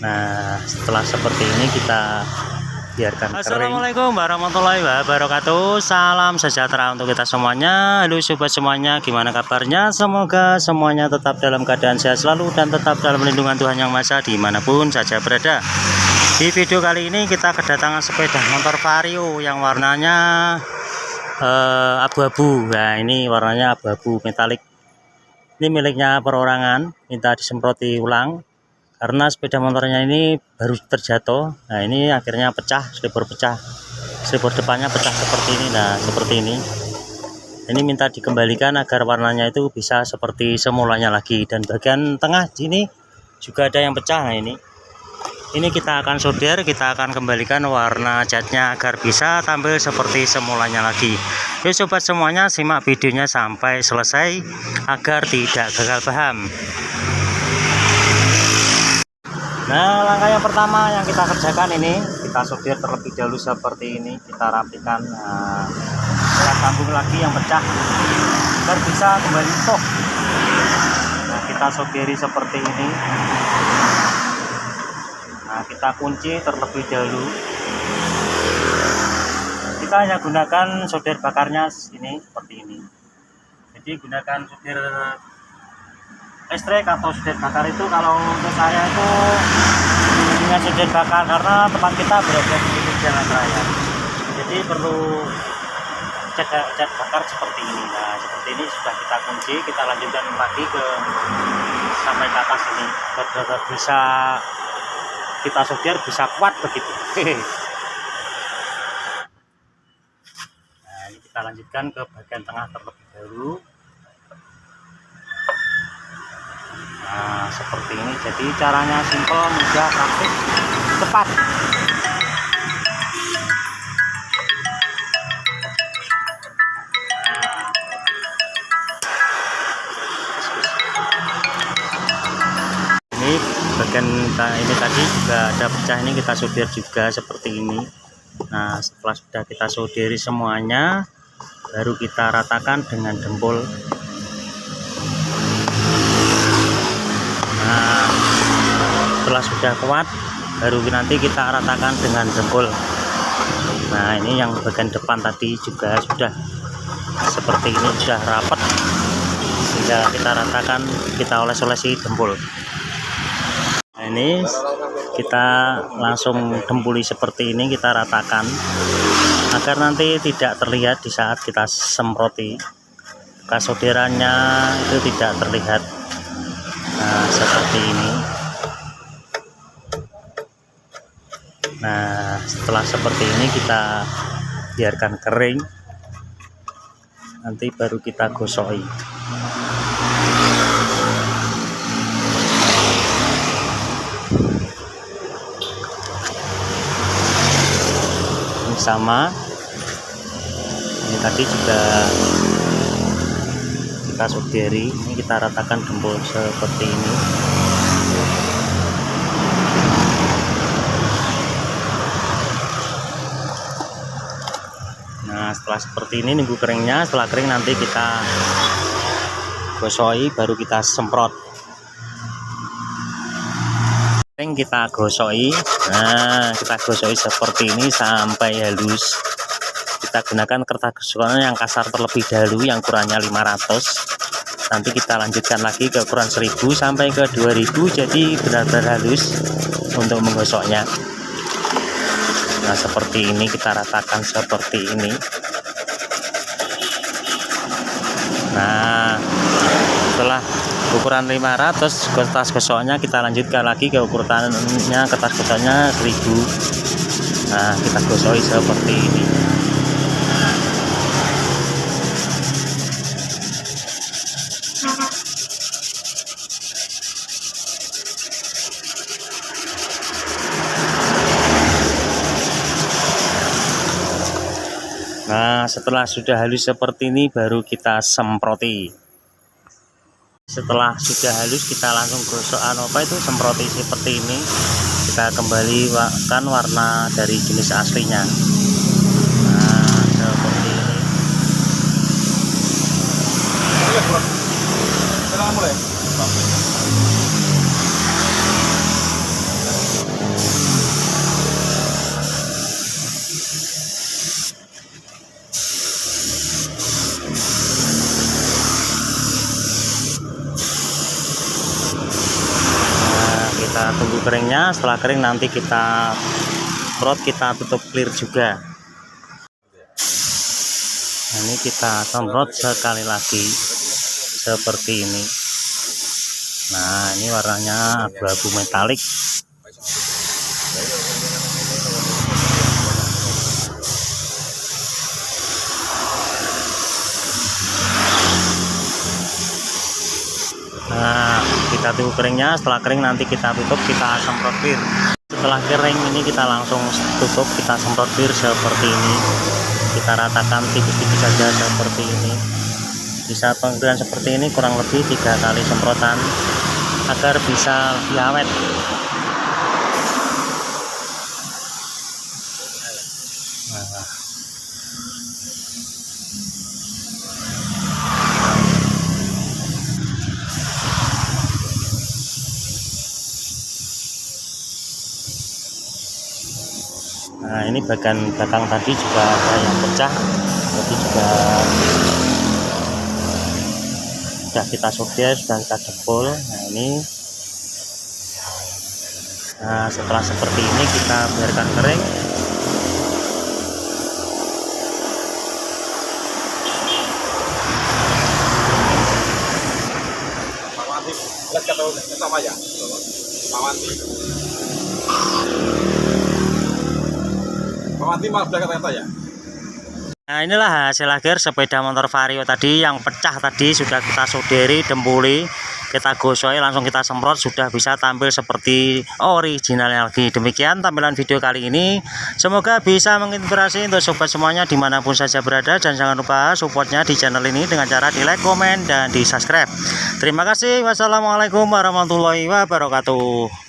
Nah, setelah seperti ini kita biarkan kering. Assalamualaikum warahmatullahi wabarakatuh. Salam sejahtera untuk kita semuanya. Halo sobat semuanya, gimana kabarnya? Semoga semuanya tetap dalam keadaan sehat selalu dan tetap dalam lindungan Tuhan Yang Maha Esa dimanapun saja berada. Di video kali ini kita kedatangan sepeda motor Vario yang warnanya abu-abu. Nah, ini warnanya abu-abu metalik. Ini miliknya perorangan, minta disemproti ulang karena sepeda motornya ini baru terjatuh. Nah, ini akhirnya pecah, slipper depannya pecah seperti ini. Nah, seperti ini minta dikembalikan agar warnanya itu bisa seperti semulanya lagi, dan bagian tengah sini juga ada yang pecah. Nah, ini kita akan solder, kita akan kembalikan warna catnya agar bisa tampil seperti semulanya lagi. Yuk sobat semuanya, simak videonya sampai selesai agar tidak gagal paham. Nah, langkah yang pertama yang kita kerjakan ini, kita solder terlebih dahulu seperti ini, kita rapikan. Nah, kita sambung lagi yang pecah agar bisa kembali utuh. Nah, kita solderi seperti ini. Nah, kita kunci terlebih dahulu. Kita hanya gunakan solder bakarnya ini seperti ini. Jadi gunakan solder listrik atau solder bakar itu, kalau untuk saya itu dengan solder bakar karena tempat kita berada di jalan raya. Jadi perlu cat bakar seperti ini. Nah, seperti ini sudah kita kunci, kita lanjutkan lagi sampai ke atas ini. Benar-benar bisa kita solder, bisa kuat begitu. Nah, ini kita lanjutkan ke bagian tengah terlebih dahulu. Nah, seperti ini. Jadi caranya simpel, mudah, praktis, cepat. Ini bagian ini tadi juga ada pecah, ini kita solder juga seperti ini. Nah, setelah sudah kita solderi semuanya, baru kita ratakan dengan jempol. Nah, setelah sudah kuat, baru nanti kita ratakan dengan jempol. Nah, ini yang bagian depan tadi juga sudah seperti ini, sudah rapat, sehingga kita ratakan, kita oles-olesi jempol. Nah, ini kita langsung dempuli seperti ini, kita ratakan agar nanti tidak terlihat di saat kita semproti, bekas solderannya itu tidak terlihat. Nah, seperti ini. Nah, setelah seperti ini kita biarkan kering, nanti baru kita gosoki. Ini sama, ini tadi juga kita solderi, ini kita ratakan jempol seperti ini. Nah, setelah seperti ini nunggu keringnya, setelah kering nanti kita gosoi, baru kita semprot. Kering kita gosoi. Nah, kita gosoi seperti ini sampai halus. Kita gunakan kertas gosok yang kasar terlebih dahulu, yang ukurannya 500. Nanti kita lanjutkan lagi ke ukuran 1000 sampai ke 2000, jadi benar-benar halus untuk menggosoknya. Nah, seperti ini kita ratakan seperti ini. Nah, setelah ukuran 500 kertas gosoknya, kita lanjutkan lagi ke ukurannya kertas gosoknya 1000. Nah, kita gosoi seperti ini. Nah, setelah sudah halus seperti ini, baru kita semproti. Setelah sudah halus, kita langsung gosok semproti seperti ini. Kita kembalikan warna dari jenis aslinya. Nah, seperti ini. Kita tunggu keringnya, setelah kering nanti kita semprot, kita tutup clear juga. Nah, ini kita semprot sekali lagi seperti ini. Nah, ini warnanya abu-abu metalik. Nah, kita tunggu keringnya, setelah kering nanti kita tutup, kita semprot clear. Setelah kering ini kita langsung tutup, kita semprot clear seperti ini. Kita ratakan tipis-tipis saja seperti ini. Di saat pengeringan seperti ini kurang lebih 3 kali semprotan agar bisa lebih awet. Nah, ini bagian belakang tadi juga ada yang pecah, jadi juga sudah kita solder, sudah kita jebol. Nah, ini setelah seperti ini kita biarkan kering. Nah, inilah hasil akhir sepeda motor Vario tadi yang pecah tadi, sudah kita solderi, dempuli, kita gosoi, langsung kita semprot, sudah bisa tampil seperti originalnya lagi. Demikian tampilan video kali ini, semoga bisa menginspirasi untuk sobat semuanya dimanapun saja berada, dan jangan lupa supportnya di channel ini dengan cara di like, komen, dan di subscribe. Terima kasih. Wassalamualaikum warahmatullahi wabarakatuh.